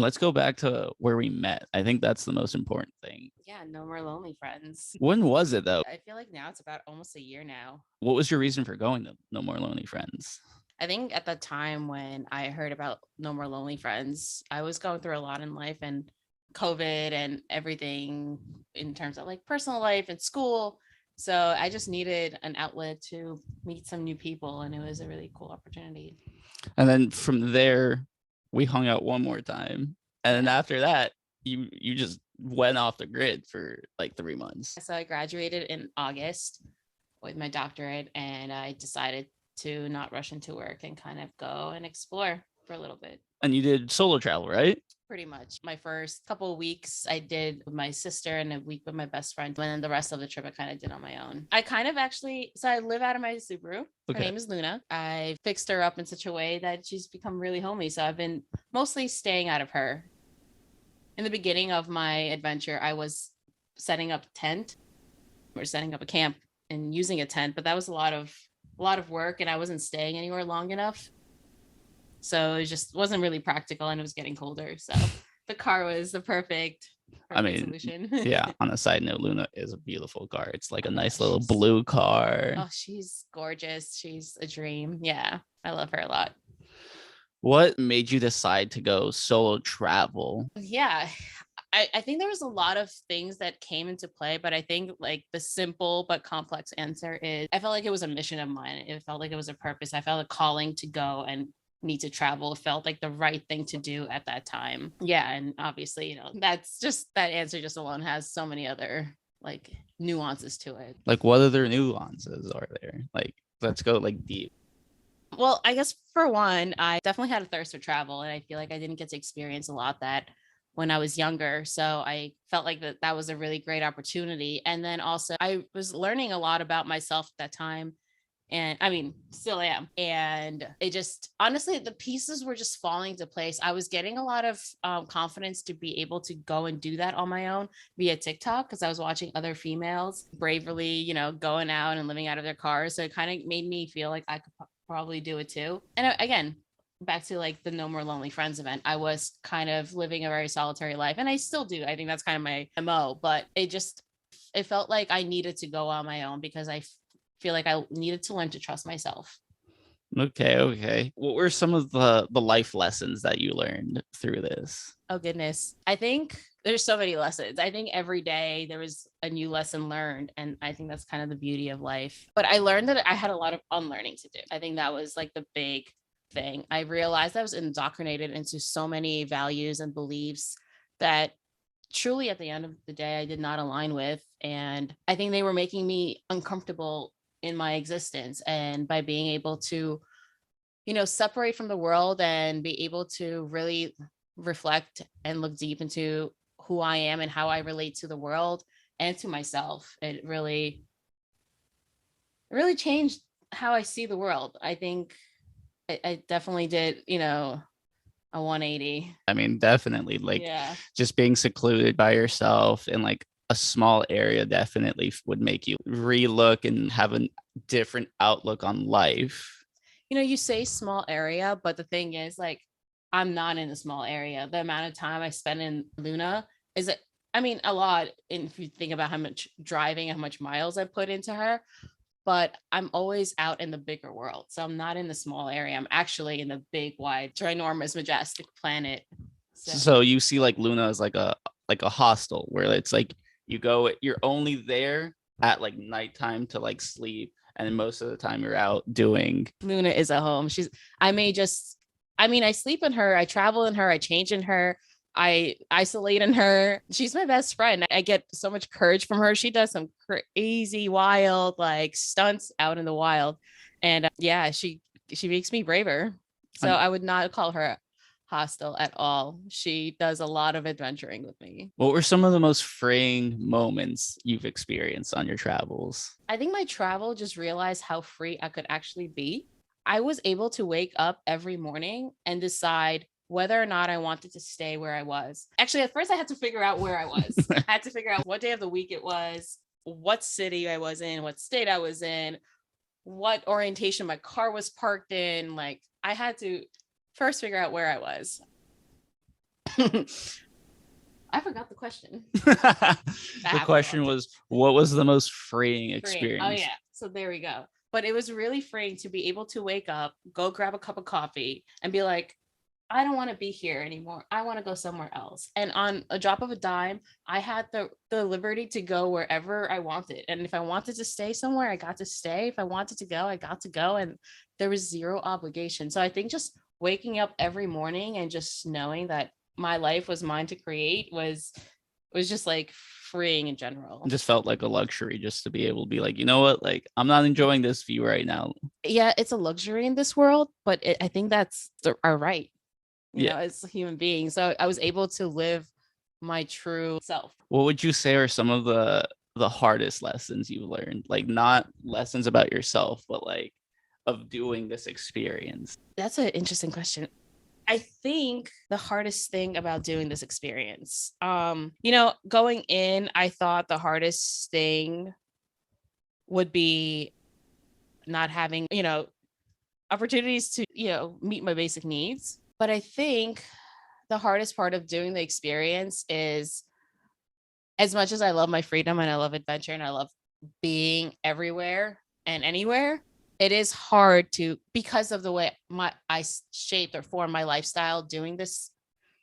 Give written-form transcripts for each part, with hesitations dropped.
Let's go back to where we met. I think that's the most important thing. Yeah, no more lonely friends. When was it though? I feel like now it's about almost a year now. What was your reason for going to No More Lonely Friends? I think at the time when I heard about No More Lonely Friends, I was going through a lot in life and COVID and everything in terms of like personal life and school. So I just needed an outlet to meet some new people, and it was a really cool opportunity. And then from there, we hung out one more time. And then Yeah. after that, you just went off the grid for like 3 months. So I graduated in August with my doctorate, and I decided to not rush into work and kind of go and explore for a little bit. And you did solo travel, right? Pretty much. My first couple of weeks I did with my sister and a week with my best friend. And then the rest of the trip I kind of did on my own. I kind of actually, so I live out of my Subaru. Her Okay. name is Luna. I fixed her up in such a way that she's become really homey. So I've been mostly staying out of her. In the beginning of my adventure, I was setting up a tent or setting up a camp and using a tent, but that was a lot of work and I wasn't staying anywhere long enough. So it just wasn't really practical and it was getting colder. So the car was the perfect I perfect mean, solution. yeah, on a side note, Luna is a beautiful car. It's like a Oh yeah, nice little blue car. she's gorgeous. She's a dream. Yeah, I love her a lot. What made you decide to go solo travel? Yeah. I think there was a lot of things that came into play, but I think like the simple but complex answer is I felt like it was a mission of mine. It felt like it was a purpose. I felt a calling to go and need to travel. It felt like the right thing to do at that time. Yeah. And obviously, that's just that answer just alone has so many other like nuances to it. Like, what other nuances are there? Like, let's go like deep. Well, I guess for one, I definitely had a thirst for travel, and I feel like I didn't get to experience a lot that when I was younger. So I felt like that was a really great opportunity. And then also, I was learning a lot about myself at that time. And I mean, still am. And it just honestly, the pieces were just falling into place. I was getting a lot of confidence to be able to go and do that on my own via TikTok because I was watching other females bravely, going out and living out of their cars. So it kind of made me feel like I could probably do it too. And again, back to like the No More Lonely Friends event, I was kind of living a very solitary life, and I still do. I think that's kind of my MO, but it felt like I needed to go on my own because I feel like I needed to learn to trust myself. Okay. What were some of the life lessons that you learned through this? Oh goodness. I think there's so many lessons. I think every day there was a new lesson learned. And I think that's kind of the beauty of life. But I learned that I had a lot of unlearning to do. I think that was like the big thing. I realized I was indoctrinated into so many values and beliefs that truly at the end of the day I did not align with. And I think they were making me uncomfortable in my existence. And by being able to, separate from the world and be able to really reflect and look deep into who I am and how I relate to the world and to myself, it really changed how I see the world. I think I definitely did, a 180. I mean, definitely like Yeah. just being secluded by yourself in like a small area definitely would make you relook and have a different outlook on life. You say small area, but the thing is, like, I'm not in a small area. The amount of time I spend in Luna is, I mean, a lot. And if you think about how much driving, how much miles I put into her, but I'm always out in the bigger world. So I'm not in the small area. I'm actually in the big, wide, ginormous, majestic planet. So So you see like Luna as like a hostel where it's like you're only there at like nighttime to like sleep, and most of the time you're out doing. Luna is a home. I sleep in her, I travel in her, I change in her, I isolate in her. She's my best friend. I get so much courage from her. She does some crazy, wild, like stunts out in the wild. And yeah, she makes me braver. So And I would not call her hostile at all. She does a lot of adventuring with me. what were some of the most freeing moments you've experienced on your travels? I think my travel just realized how free I could actually be. I was able to wake up every morning and decide whether or not I wanted to stay where I was. Actually, at first, I had to figure out where I was. I had to figure out what day of the week it was, what city I was in, what state I was in, what orientation my car was parked in. Like, I had to first figure out where I was. I forgot the question. I The have to question watch it. was, what was the most freeing Freeing. Oh experience? yeah. So there we go. But it was really freeing to be able to wake up, go grab a cup of coffee, and be like, I don't want to be here anymore. I want to go somewhere else. And on a drop of a dime, I had the liberty to go wherever I wanted. And if I wanted to stay somewhere, I got to stay. If I wanted to go, I got to go. And there was zero obligation. So I think just waking up every morning and just knowing that my life was mine to create was just like freeing in general. Just felt like a luxury just to be able to be like, you know what, like I'm not enjoying this view right now. Yeah, it's a luxury in this world, but I think that's our right, Yeah. as human beings. So I was able to live my true self. What would you say are some of the hardest lessons you learned? Like not lessons about yourself, but like of doing this experience. That's an interesting question. I think the hardest thing about doing this experience, going in, I thought the hardest thing would be not having, opportunities to, meet my basic needs. But I think the hardest part of doing the experience is, as much as I love my freedom and I love adventure and I love being everywhere and anywhere, it is hard to, because of the way I shaped or formed my lifestyle doing this,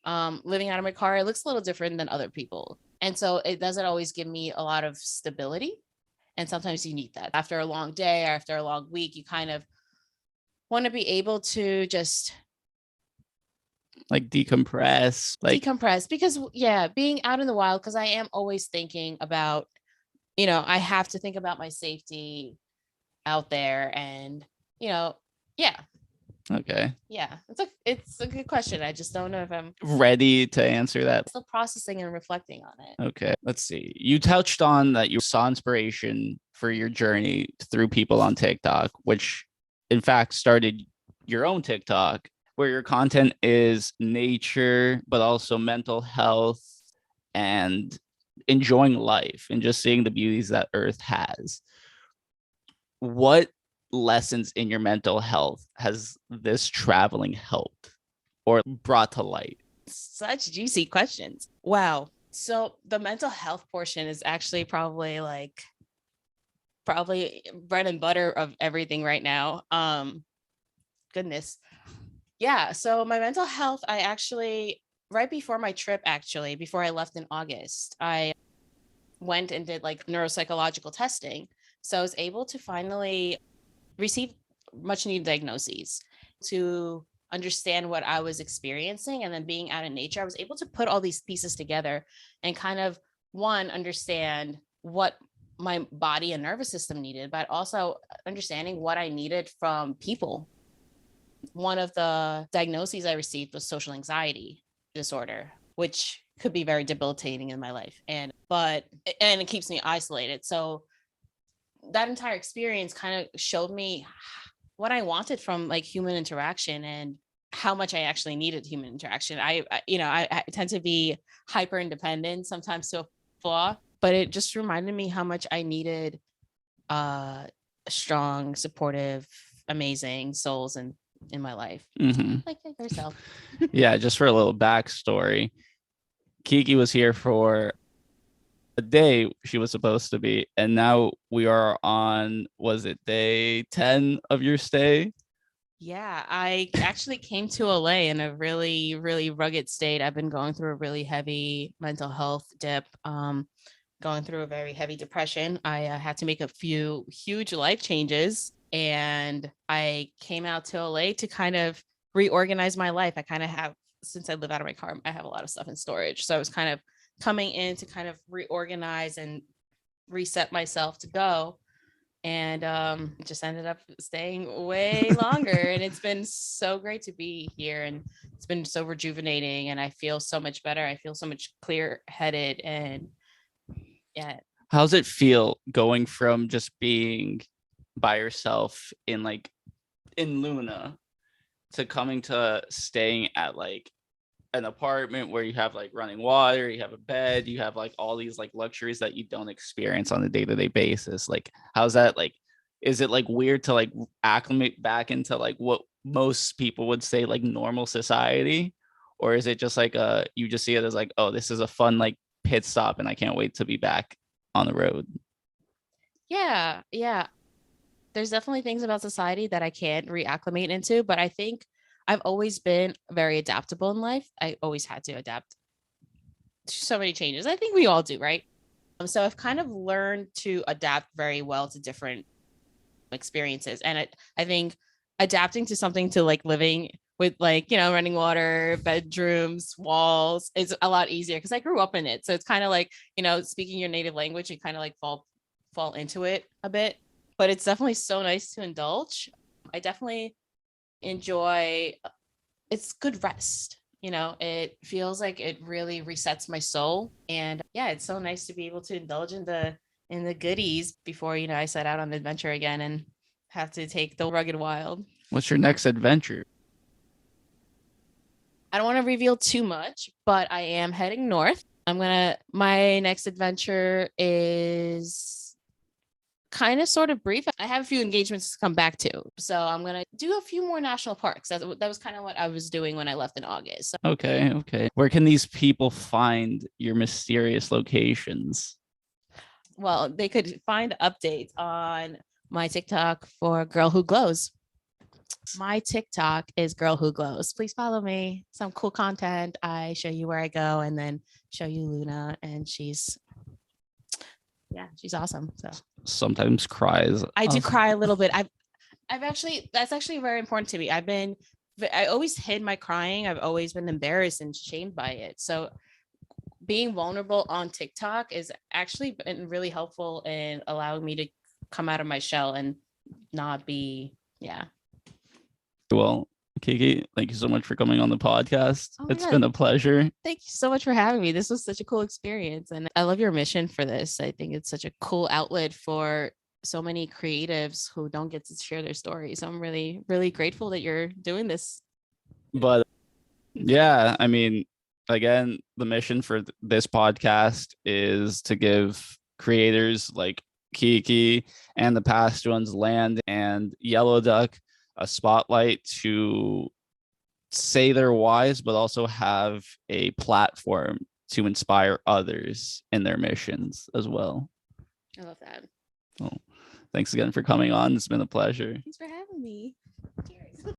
living out of my car. It looks a little different than other people, and so it doesn't always give me a lot of stability. And sometimes you need that after a long day or after a long week. You kind of want to be able to just Like decompress, like decompress, because yeah, being out in the wild, because I am always thinking about, I have to think about my safety out there. And you know yeah, okay. yeah, it's a good question. I just don't know if I'm Ready to answer that. still processing and reflecting on it. Okay, let's see. You touched on that you saw inspiration for your journey through people on TikTok, which in fact started your own TikTok, where your content is nature, but also mental health and enjoying life and just seeing the beauties that Earth has. What lessons in your mental health has this traveling helped or brought to light? Such juicy questions. Wow. So the mental health portion is actually probably bread and butter of everything right now. Goodness. Yeah. So my mental health, I actually, right before my trip, actually, before I left in August, I went and did like neuropsychological testing. So I was able to finally receive much needed diagnoses to understand what I was experiencing. And then being out in nature, I was able to put all these pieces together and kind of, one, understand what my body and nervous system needed, but also understanding what I needed from people. One of the diagnoses I received was social anxiety disorder, which could be very debilitating in my life. And it keeps me isolated. So that entire experience kind of showed me what I wanted from like human interaction and how much I actually needed human interaction. I tend to be hyper independent, sometimes to a flaw, but it just reminded me how much I needed strong, supportive, amazing souls in my life. Like yourself. Yeah, just for a little backstory, Kiki was here for a day she was supposed to be, and now we are on, was it day 10 of your stay? Yeah, I actually came to LA in a really, really rugged state. I've been going through a really heavy mental health dip, going through a very heavy depression. I had to make a few huge life changes, and I came out to LA to kind of reorganize my life. I kind of have, since I live out of my car, I have a lot of stuff in storage. So I was kind of coming in to kind of reorganize and reset myself to go. And just ended up staying way longer. And it's been so great to be here. And it's been so rejuvenating. And I feel so much better. I feel so much clear headed. And yeah. How's it feel going from just being by yourself in Luna to coming to staying at like an apartment where you have like running water, you have a bed, you have like all these like luxuries that you don't experience on a day-to-day basis? Like, how's that? Like, is it like weird to like acclimate back into like what most people would say like normal society, or is it just like you just see it as like, oh, this is a fun like pit stop and I can't wait to be back on the road? Yeah, yeah. There's definitely things about society that I can't reacclimate into, but I think I've always been very adaptable in life. I always had to adapt to so many changes. I think we all do, right? So I've kind of learned to adapt very well to different experiences. And I think adapting to something to like living with like, running water, bedrooms, walls is a lot easier because I grew up in it. So it's kind of like, speaking your native language, you kind of like fall into it a bit. But it's definitely so nice to indulge. I definitely enjoy it's good rest. It feels like it really resets my soul. And yeah, it's so nice to be able to indulge in the goodies before, I set out on an adventure again and have to take the rugged wild. What's your next adventure? I don't want to reveal too much, but I am heading north. My next adventure is kind of sort of brief. I have a few engagements to come back to. So I'm going to do a few more national parks. That was kind of what I was doing when I left in August. So, Okay. Where can these people find your mysterious locations? well, they could find updates on my TikTok for Girl Who Glows. My TikTok is Girl Who Glows. Please follow me. Some cool content. I show you where I go and then show you Luna. And she's awesome. So Sometimes cries. I do cry a little bit. I've actually, that's actually very important to me. I always hid my crying. I've always been embarrassed and shamed by it. So being vulnerable on TikTok is actually been really helpful in allowing me to come out of my shell and not be, yeah. Well, Kiki, thank you so much for coming on the podcast. It's been a pleasure. Thank you so much for having me. This was such a cool experience. And I love your mission for this. I think it's such a cool outlet for so many creatives who don't get to share their stories. So I'm really, really grateful that you're doing this. But yeah, I mean, again, the mission for this podcast is to give creators like Kiki and the past ones, Land and Yellow Duck, a spotlight to say their whys, but also have a platform to inspire others in their missions as well. I love that. Well, thanks again for coming on. It's been a pleasure. Thanks for having me. Cheers.